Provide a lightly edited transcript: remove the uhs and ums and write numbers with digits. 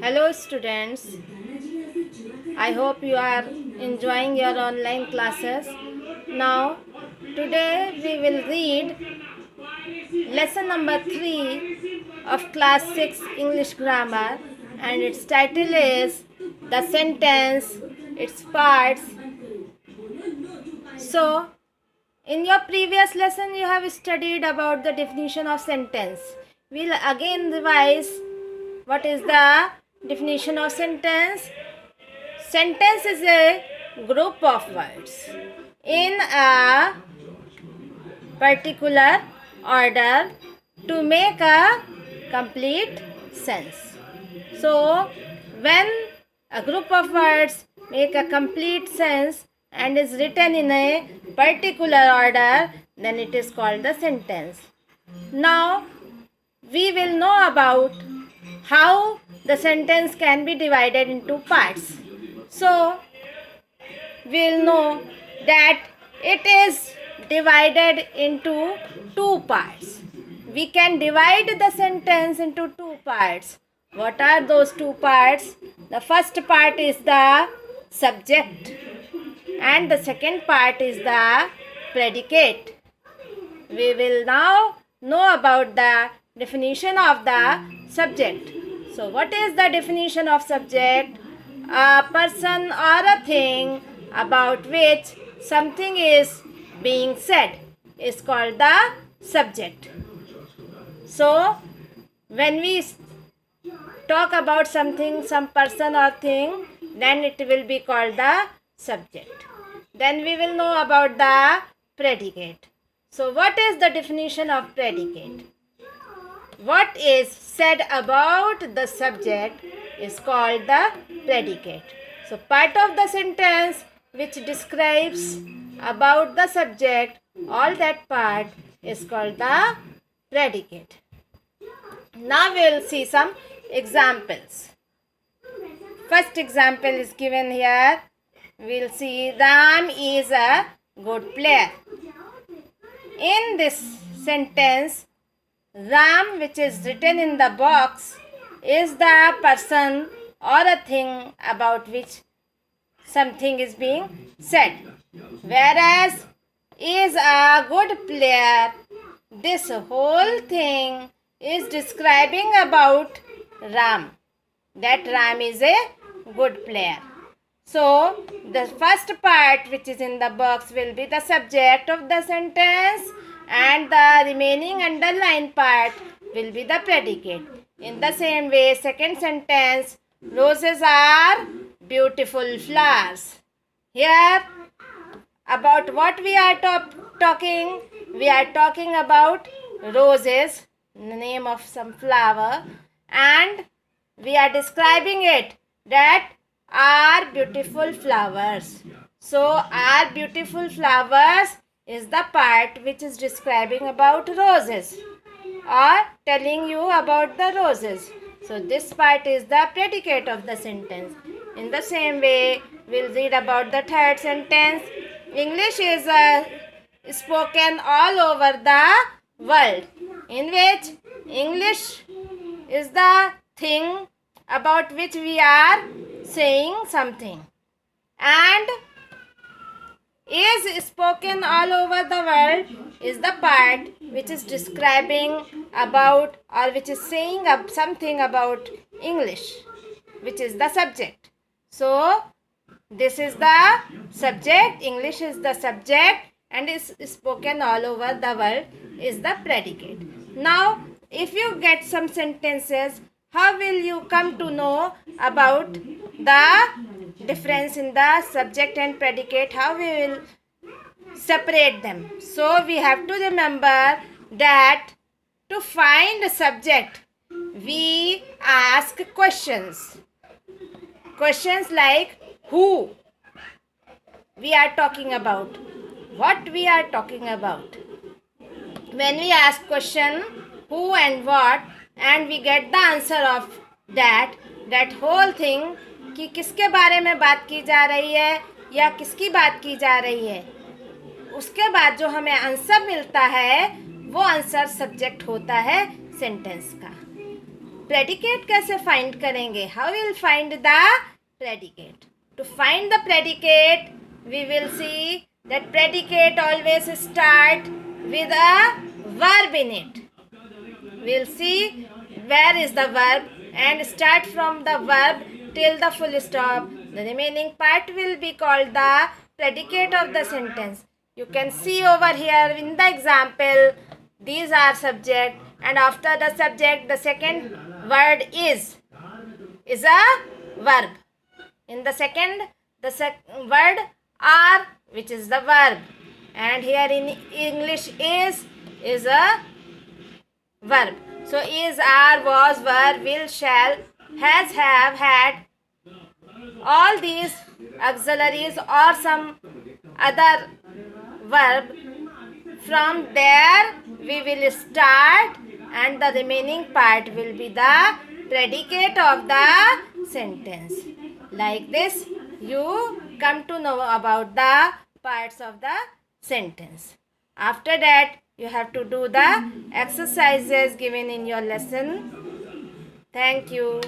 Hello students, I hope you are enjoying your online classes. Now, today we will read lesson number 3 of class 6 English grammar, and its title is The Sentence, its parts. So, in your previous lesson you have studied about the definition of sentence. We'll again revise what is the definition of sentence. Sentence is a group of words in a particular order to make a complete sense. So, when a group of words make a complete sense and is written in a particular order, then it is called the sentence. Now, we will know about how the sentence can be divided into parts. So, we will know that it is divided into two parts. We can divide the sentence into two parts. What are those two parts? The first part is the subject and the second part is the predicate. We will now know about the definition of the subject. So, what is the definition of subject? A person or a thing about which something is being said is called the subject. So, when we talk about something, some person or thing, then it will be called the subject. Then we will know about the predicate. So, what is the definition of predicate? What is said about the subject is called the predicate. So, part of the sentence which describes about the subject, all that part is called the predicate. Now, we will see some examples. First example is given here. We will see Ram is a good player. In this sentence, Ram, which is written in the box, is the person or a thing about which something is being said. Whereas, is a good player, this whole thing is describing about Ram. That Ram is a good player. So, the first part which is in the box will be the subject of the sentence and the remaining underlined part will be the predicate. In the same way, second sentence, roses are beautiful flowers. Here, about what we are talking? We are talking about roses, the name of some flower, and we are describing it that are beautiful flowers. So, are beautiful flowers is the part which is describing about roses or telling you about the roses. So, this part is the predicate of the sentence. In the same way, we'll read about the third sentence. English is spoken all over the world, in which English is the thing about which we are saying something, and is spoken all over the world is the part which is describing about or which is saying something about English, which is the subject. So, this is the subject, English is the subject, and is spoken all over the world is the predicate. Now, if you get some sentences, how will you come to know about the difference in the subject and predicate? How we will separate them? So, we have to remember that to find a subject, we ask questions. Questions like who we are talking about, what we are talking about. When we ask question who and what, and we get the answer of that whole thing कि किसके बारे में बात की जा रही है या किसकी बात की जा रही है, उसके बाद जो हमें आंसर मिलता है वो आंसर सब्जेक्ट होता है सेंटेंस का. predicate कैसे find करेंगे? How we will find the predicate? To find the predicate, we will see that predicate always start with a verb in it. We will see where is the verb and start from the verb till the full stop. The remaining part will be called the predicate of the sentence. You can see over here in the example, these are subject, and after the subject the second word is a verb. In the second, the word are, which is the verb, and here in English is a verb. So is, are, was, were, will, shall, has, have, had, all these auxiliaries or some other verb, from there we will start, and the remaining part will be the predicate of the sentence. Like this, you come to know about the parts of the sentence. After that, you have to do the exercises given in your lesson. Thank you.